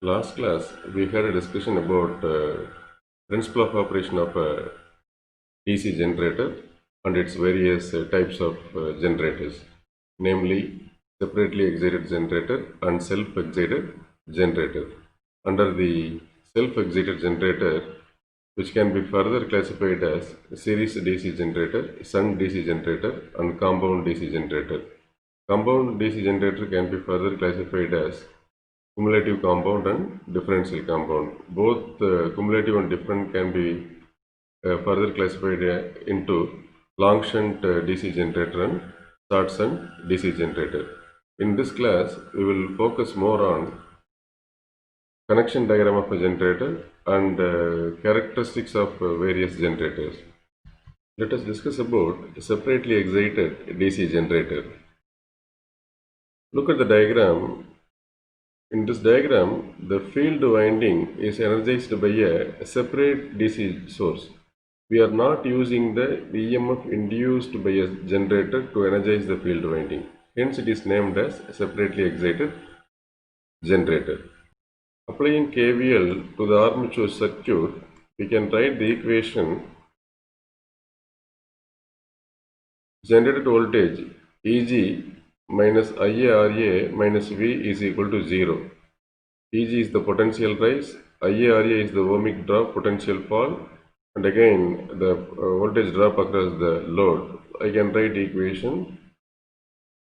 Last class, we had a discussion about principle of operation of a DC generator and its various types of generators, namely separately excited generator and self-excited generator. Under the self-excited generator, which can be further classified as series DC generator, shunt DC generator, and compound DC generator. Compound DC generator can be further classified as cumulative compound and differential compound. Both cumulative and different can be further classified into long shunt DC generator and short shunt DC generator. In this class, we will focus more on connection diagram of a generator and characteristics of various generators. Let us discuss about separately excited DC generator. Look at the diagram. In this diagram, the field winding is energized by a separate DC source. We are not using the EMF induced by a generator to energize the field winding. Hence, it is named as separately excited generator. Applying KVL to the armature circuit, we can write the equation generated voltage EG minus IARA minus V is equal to 0. EG is the potential rise, IARA is the ohmic drop potential fall, and again the voltage drop across the load. I can write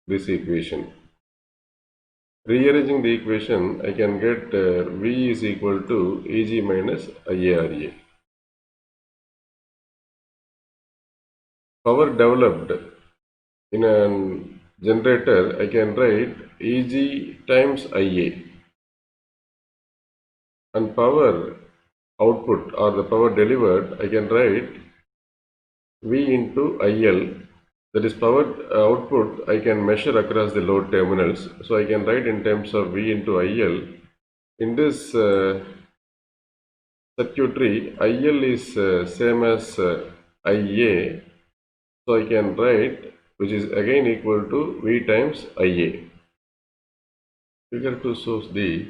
this equation. Rearranging the equation, I can get V is equal to EG minus IARA. Power developed in a generator, I can write EG times IA. And power output or the power delivered, I can write V into IL. That is power output I can measure across the load terminals. So I can write in terms of V into IL. In this circuitry, IL is same as IA. So I can write, which is again equal to V times IA. Figure 2 shows the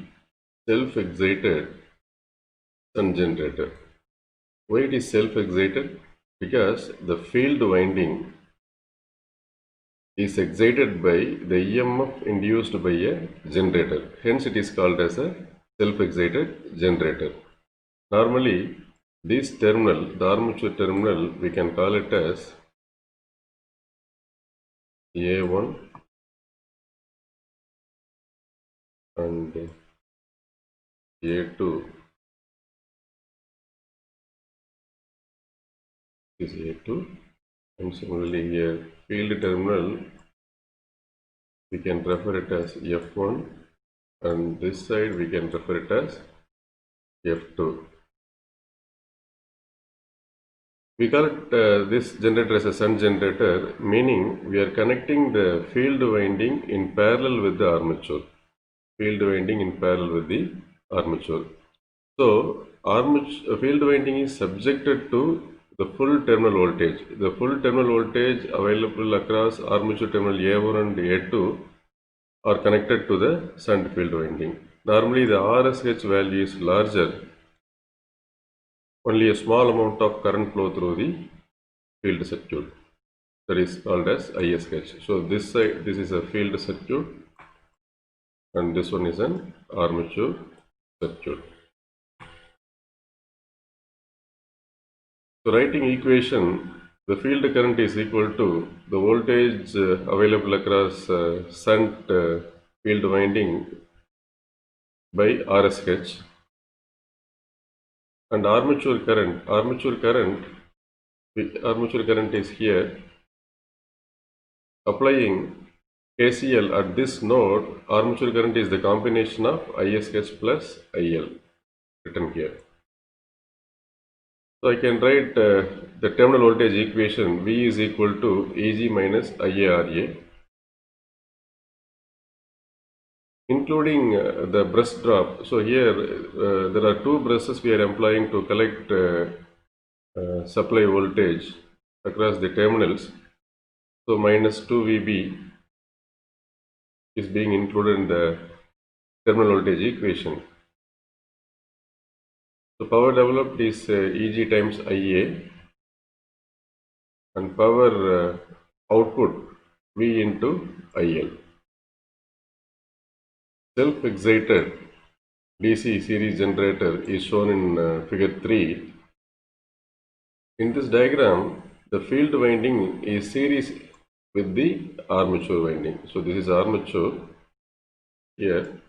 self-excited shunt generator. Why it is self-excited? Because the field winding is excited by the EMF induced by a generator. Hence it is called as a self-excited generator. Normally, this terminal, the armature terminal, we can call it as A1 and A2 is A2, and similarly here field terminal we can refer it as F1, and this side we can refer it as F2. We call it this generator as a shunt generator, meaning we are connecting the field winding in parallel with the armature. Field winding in parallel with the armature. So, field winding is subjected to the full terminal voltage. The full terminal voltage available across armature terminal A1 and A2 are connected to the shunt field winding. Normally, the RSH value is larger. Only a small amount of current flow through the field circuit. That is called as ISH. So this side, this is a field circuit, and this one is an armature circuit. So writing equation, the field current is equal to the voltage available across shunt field winding by RSH, and armature current is here. Applying KCL at this node, armature current is the combination of ISH plus IL, written here. So I can write the terminal voltage equation V is equal to EG minus IARA, including the brush drop. So here there are two brushes we are employing to collect supply voltage across the terminals. So minus 2 VB is being included in the terminal voltage equation. So power developed is Eg times Ia, and power output V into IL. Self-excited DC series generator is shown in figure 3. In this diagram, the field winding is series with the armature winding. So this is armature. Here,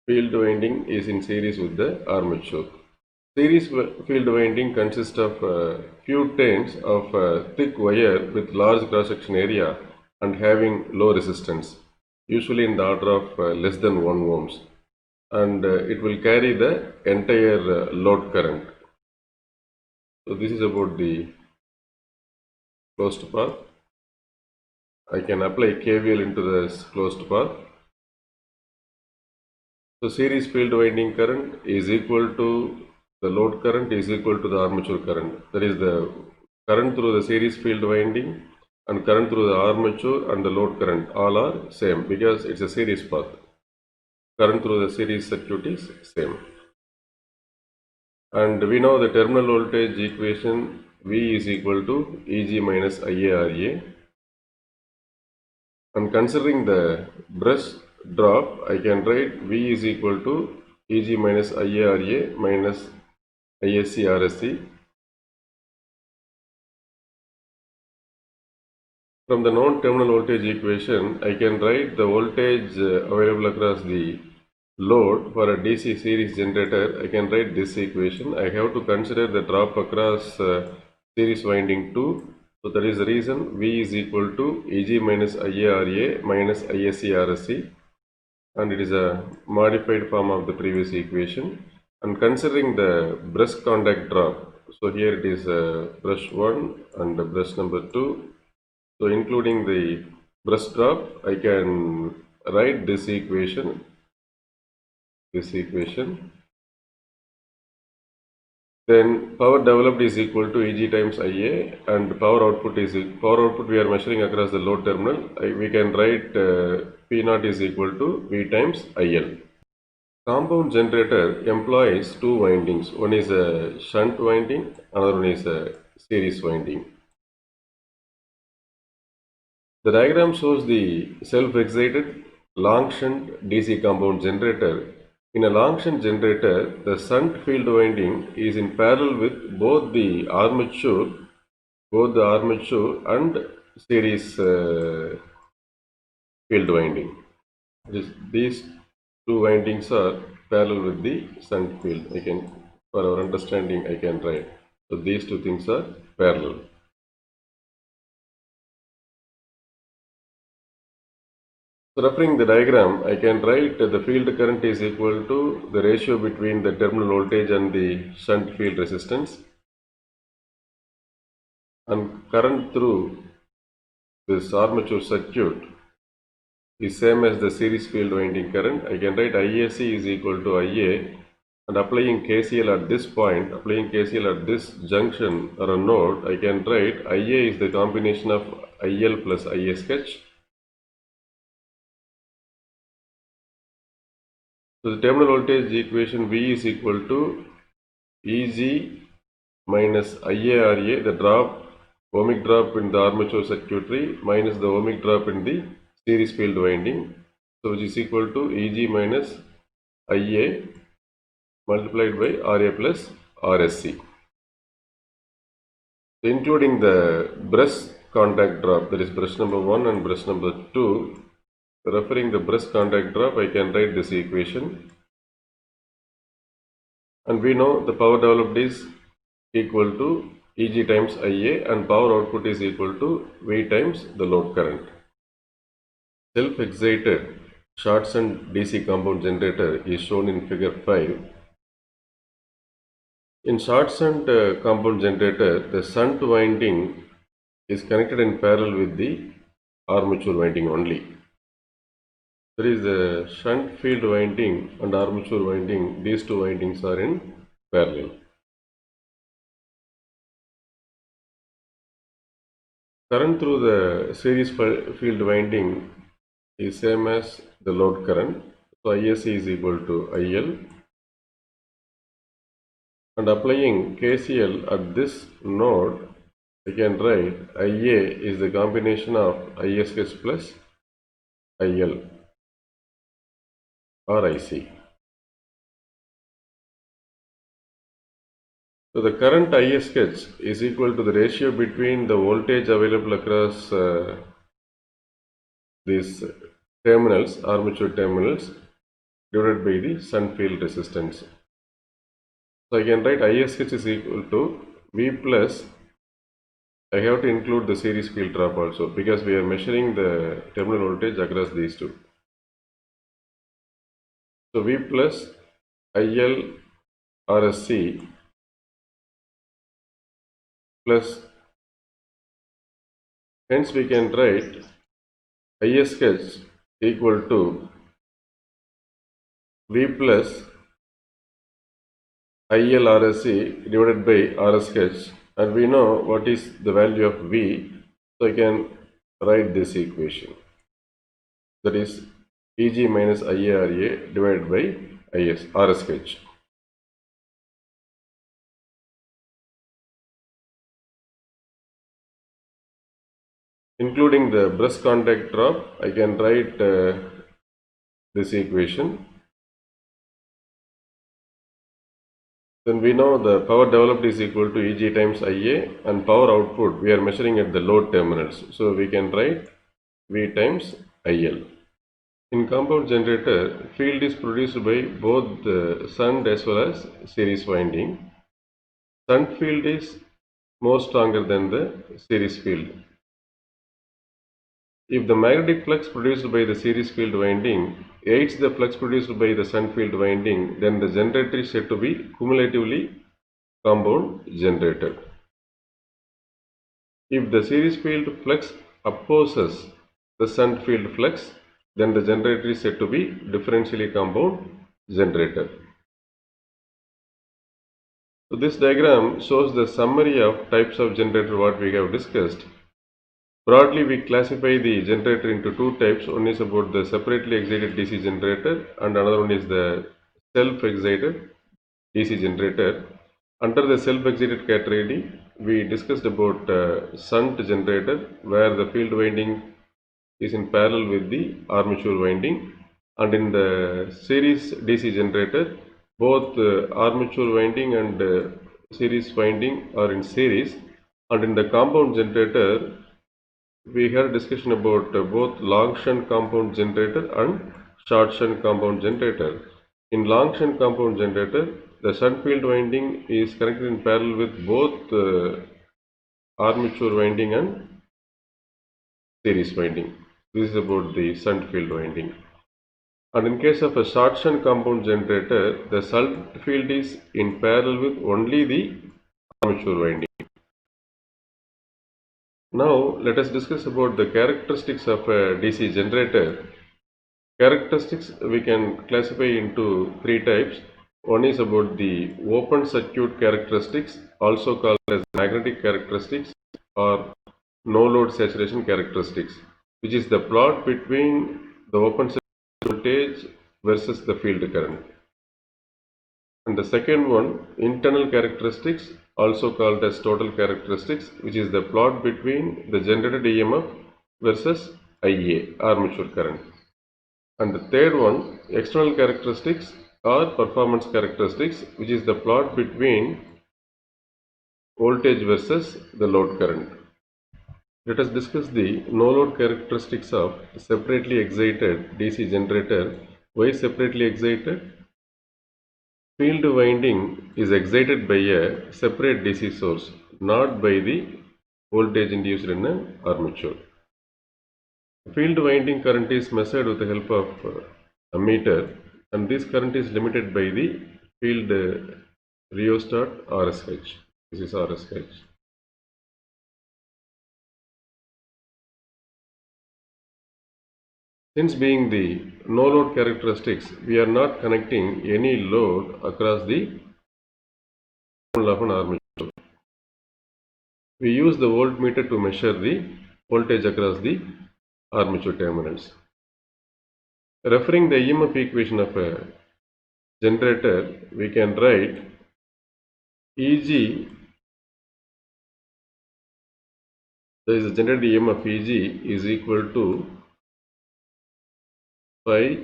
field winding is in series with the armature. Series field winding consists of few turns of thick wire with large cross-section area and having low resistance, usually in the order of less than 1 ohms, and it will carry the entire load current. So this is about the closed path. I can apply KVL into this closed path. So series field winding current is equal to the load current is equal to the armature current. That is the current through the series field winding and current through the armature and the load current all are same because it's a series path. Current through the series circuit is same. And we know the terminal voltage equation V is equal to Eg minus IaRa. And considering the brush drop, I can write V is equal to Eg minus IaRa minus Isc Rsc. From the known terminal voltage equation, I can write the voltage available across the load for a DC series generator. I can write this equation. I have to consider the drop across series winding 2. So that is the reason V is equal to Eg minus IaRa minus Isc Rsc, and it is a modified form of the previous equation. And considering the brush contact drop, so here it is brush 1 and brush number 2. So including the brush drop, I can write this equation. Then power developed is equal to Eg times Ia, and power output we are measuring across the load terminal. We can write P0 is equal to V times IL. Compound generator employs two windings. One is a shunt winding, another one is a series winding. The diagram shows the self-excited long shunt DC compound generator. In a long shunt generator, the shunt field winding is in parallel with both the armature and series field winding. These two windings are parallel with the shunt field. For our understanding, I can write. So these two things are parallel. So referring the diagram, I can write the field current is equal to the ratio between the terminal voltage and the shunt field resistance, and current through this armature circuit is same as the series field winding current. I can write IAC is equal to IA, and applying KCL at this point, applying KCL at this junction or a node, I can write IA is the combination of IL plus IA sketch. So the terminal voltage equation V is equal to Eg minus IaRa, the ohmic drop in the armature circuitry, minus the ohmic drop in the series field winding, so which is equal to Eg minus Ia multiplied by Ra plus Rsc. So including the brush contact drop, that is brush number 1 and brush number 2, referring the brush contact drop, I can write this equation. And we know the power developed is equal to Eg times Ia, and power output is equal to V times the load current. Self-excited short shunt DC compound generator is shown in figure 5. In short shunt compound generator, the shunt winding is connected in parallel with the armature winding only. There is the shunt field winding and armature winding, these two windings are in parallel. Current through the series field winding is same as the load current. So ISC is equal to IL. And applying KCL at this node, I can write IA is the combination of ISH plus IL or IC. So the current ISH is equal to the ratio between the voltage available across these terminals, armature terminals, divided by the shunt field resistance. So I can write ISH is equal to V plus, I have to include the series field drop also because we are measuring the terminal voltage across these two. So V plus IL RSC plus, hence we can write ISH equal to V plus IL RSC divided by RSH, and we know what is the value of V, so I can write this equation, that is EG minus IARA divided by RSH. Including the brush contact drop, I can write this equation. Then we know the power developed is equal to EG times IA, and power output we are measuring at the load terminals. So we can write V times IL. In compound generator, field is produced by both the shunt as well as series winding. Shunt field is more stronger than the series field. If the magnetic flux produced by the series field winding aids the flux produced by the shunt field winding, then the generator is said to be cumulatively compound generator. If the series field flux opposes the shunt field flux, then the generator is said to be differentially compound generator. So this diagram shows the summary of types of generator what we have discussed. Broadly, we classify the generator into two types. One is about the separately excited DC generator and another one is the self-excited DC generator. Under the self-excited category, we discussed about shunt generator where the field winding is in parallel with the armature winding, and in the series DC generator, both armature winding and series winding are in series, and in the compound generator, we had a discussion about both long shunt compound generator and short shunt compound generator. In long shunt compound generator, the shunt field winding is connected in parallel with both armature winding and series winding. This is about the shunt field winding. And in case of a short shunt compound generator, the shunt field is in parallel with only the armature winding. Now let us discuss about the characteristics of a DC generator. Characteristics we can classify into three types. One is about the open circuit characteristics, also called as magnetic characteristics or no load saturation characteristics, which is the plot between the open circuit voltage versus the field current. And the second one, internal characteristics, also called as total characteristics, which is the plot between the generated EMF versus IA, armature current. And the third one, external characteristics or performance characteristics, which is the plot between voltage versus the load current. Let us discuss the no load characteristics of separately excited DC generator. Why separately excited? Field winding is excited by a separate DC source, not by the voltage induced in an armature. Field winding current is measured with the help of a meter, and this current is limited by the field rheostat RSH. This is RSH. Since being the no load characteristics, we are not connecting any load across the of an armature. We use the voltmeter to measure the voltage across the armature terminals. Referring the EMF equation of a generator, we can write EG, there is a generated EMF EG is equal to phi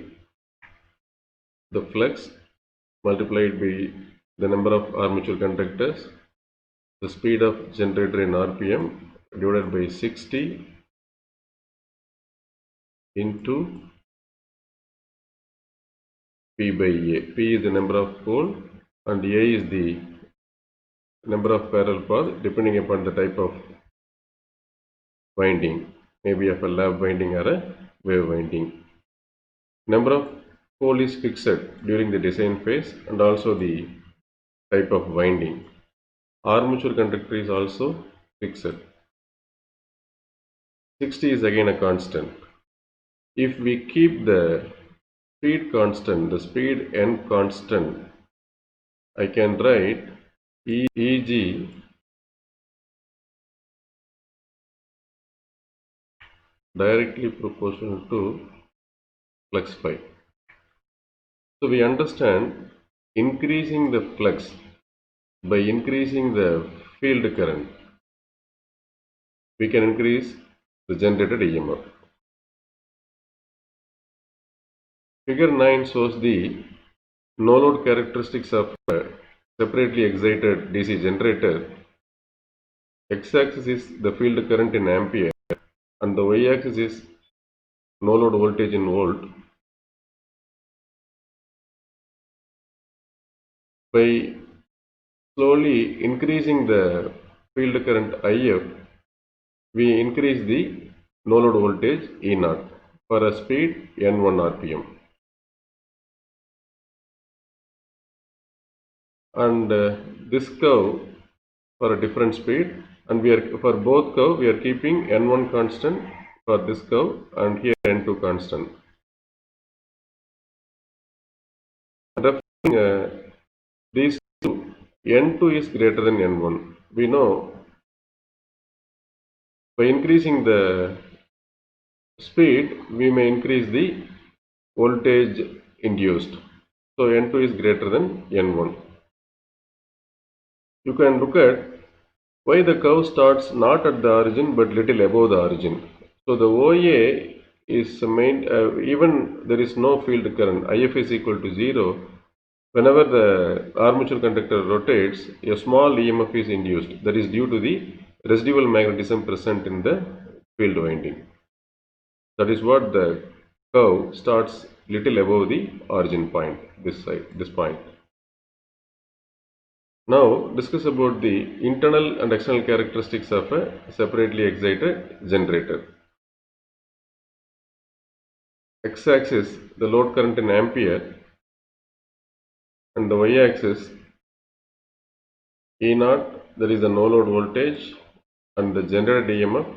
the flux multiplied by the number of armature conductors, the speed of generator in RPM divided by 60 into P by A. P is the number of pole and A is the number of parallel path depending upon the type of winding, maybe of a lap winding or a wave winding. Number of pole is fixed during the design phase and also the type of winding. Armature conductor is also fixed. 60 is again a constant. If we keep the speed constant, the speed n constant, I can write EG directly proportional to flux phi. So we understand increasing the flux by increasing the field current, we can increase the generated EMF. Figure 9 shows the no load characteristics of a separately excited DC generator. X-axis is the field current in ampere and the y-axis is no load voltage in volt. By slowly increasing the field current IF, we increase the no load voltage E0 for a speed N1 RPM. And this curve for a different speed, and we are for both curve we are keeping N1 constant for this curve and here N2 constant. Referring these two, N2 is greater than N1. We know by increasing the speed we may increase the voltage induced. So N2 is greater than N1. You can look at why the curve starts not at the origin but little above the origin. So the OA is even there is no field current, IF is equal to 0. Whenever the armature conductor rotates, a small EMF is induced. That is due to the residual magnetism present in the field winding. That is what the curve starts little above the origin point, this point. Now discuss about the internal and external characteristics of a separately excited generator. X-axis the load current in ampere and the y-axis E0, that is the no load voltage and the generated EMF,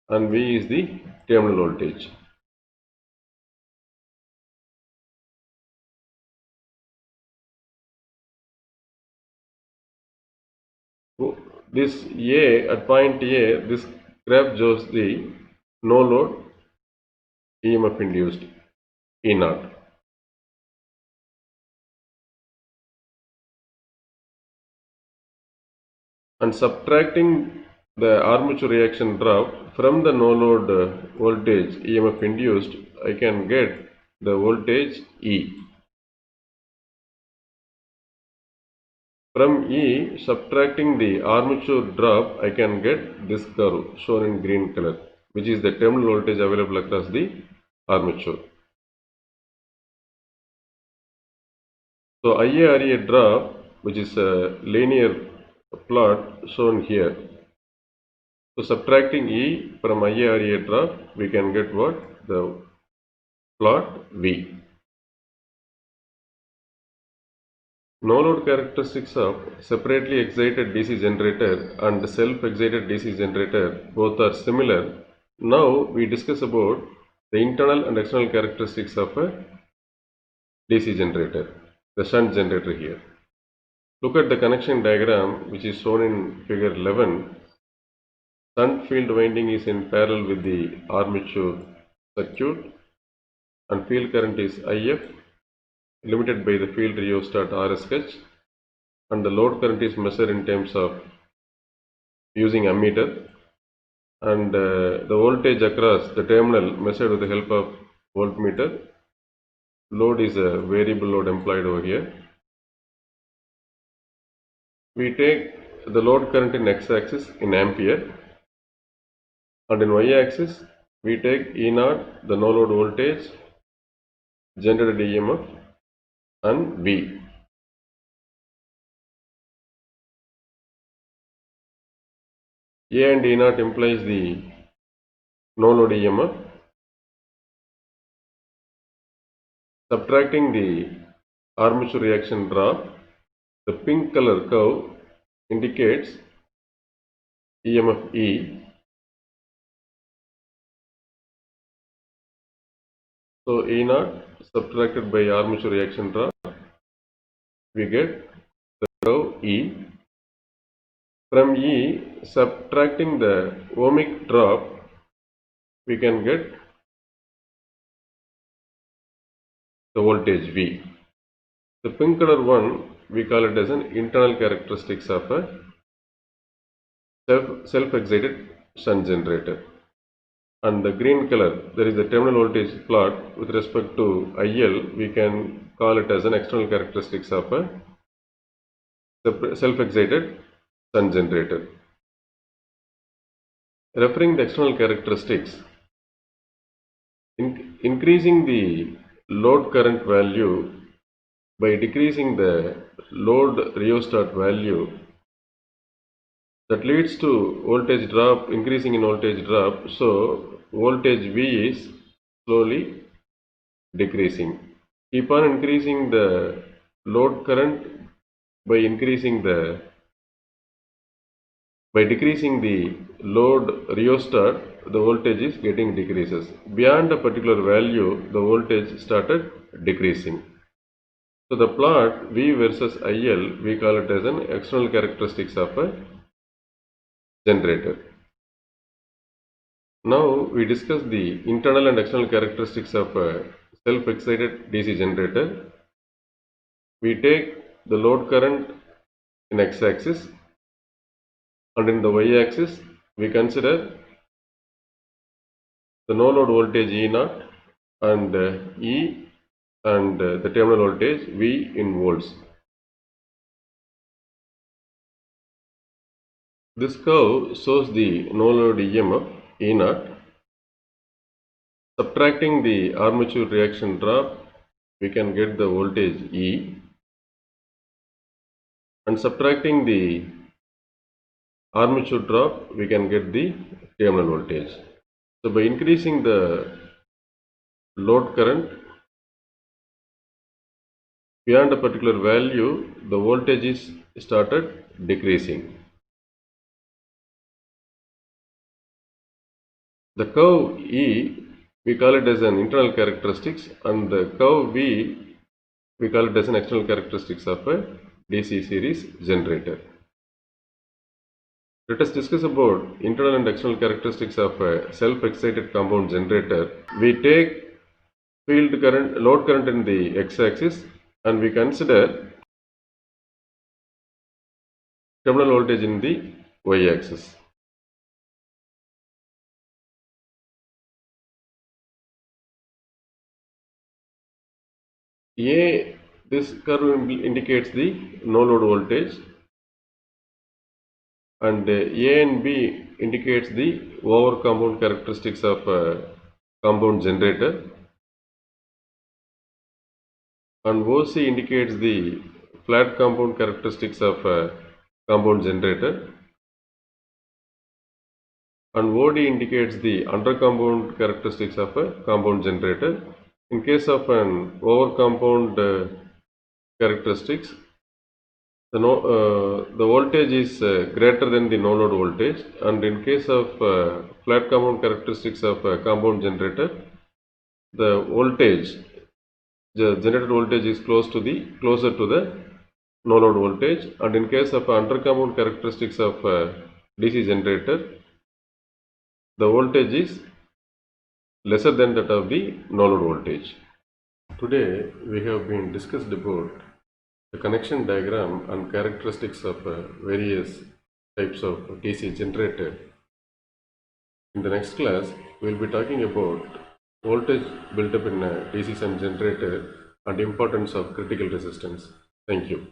and V is the terminal voltage. This A, at point A, this graph shows the no load EMF induced E0. And subtracting the armature reaction drop from the no load voltage EMF induced, I can get the voltage E. From E, subtracting the armature drop, I can get this curve shown in green color, which is the terminal voltage available across the armature. So IARA drop, which is a linear plot shown here. So subtracting E from IARA drop, we can get what? The plot V. No load characteristics of separately excited DC generator and self-excited DC generator both are similar. Now we discuss about the internal and external characteristics of a DC generator, the shunt generator here. Look at the connection diagram which is shown in figure 11. Shunt field winding is in parallel with the armature circuit and field current is IF limited by the field rheostat RSH, and the load current is measured in terms of using ammeter, and the voltage across the terminal measured with the help of voltmeter. Load is a variable load employed over here. We take the load current in x-axis in ampere, and in y-axis we take E0, the no load voltage, generated EMF, and V. A and E0 implies the no load EMF. Subtracting the armature reaction drop, the pink color curve indicates EMF E. So E0 subtracted by armature reaction drop, we get the curve E. From E, subtracting the ohmic drop, we can get the voltage V. The pink color one, we call it as an internal characteristics of a self-excited shunt generator. And the green color, there is the terminal voltage plot with respect to IL, we can call it as an external characteristics of a self-excited shunt generator. Referring the external characteristics, increasing the load current value by decreasing the load rheostat value, that leads to voltage drop, increasing in voltage drop. So voltage V is slowly decreasing. Keep on increasing the load current by decreasing the load rheostat, the voltage is getting decreases. Beyond a particular value, the voltage started decreasing. So the plot V versus IL, we call it as an external characteristics of a generator. Now we discuss the internal and external characteristics of a self-excited DC generator. We take the load current in x-axis, and in the y-axis we consider the no load voltage E0 and E and the terminal voltage V in volts. This curve shows the no load EMF E0. Subtracting the armature reaction drop, we can get the voltage E, and subtracting the armature drop, we can get the terminal voltage. So by increasing the load current beyond a particular value, the voltage is started decreasing. The curve E, we call it as an internal characteristics, and the curve V, we call it as an external characteristics of a DC series generator. Let us discuss about internal and external characteristics of a self-excited compound generator. We take field current, load current in the x-axis, and we consider terminal voltage in the y-axis. A, this curve indicates the no load voltage, and A and B indicates the over compound characteristics of a compound generator, and OC indicates the flat compound characteristics of a compound generator, and OD indicates the under compound characteristics of a compound generator. In case of an over compound characteristics, the voltage is greater than the no load voltage, and in case of flat compound characteristics of a compound generator, the voltage, the generated voltage is closer to the no load voltage, and in case of under compound characteristics of DC generator, the voltage is lesser than that of the no load voltage. Today we have been discussed about the connection diagram and characteristics of various types of DC generator. In the next class, we will be talking about voltage built up in a DC shunt generator and importance of critical resistance. Thank you.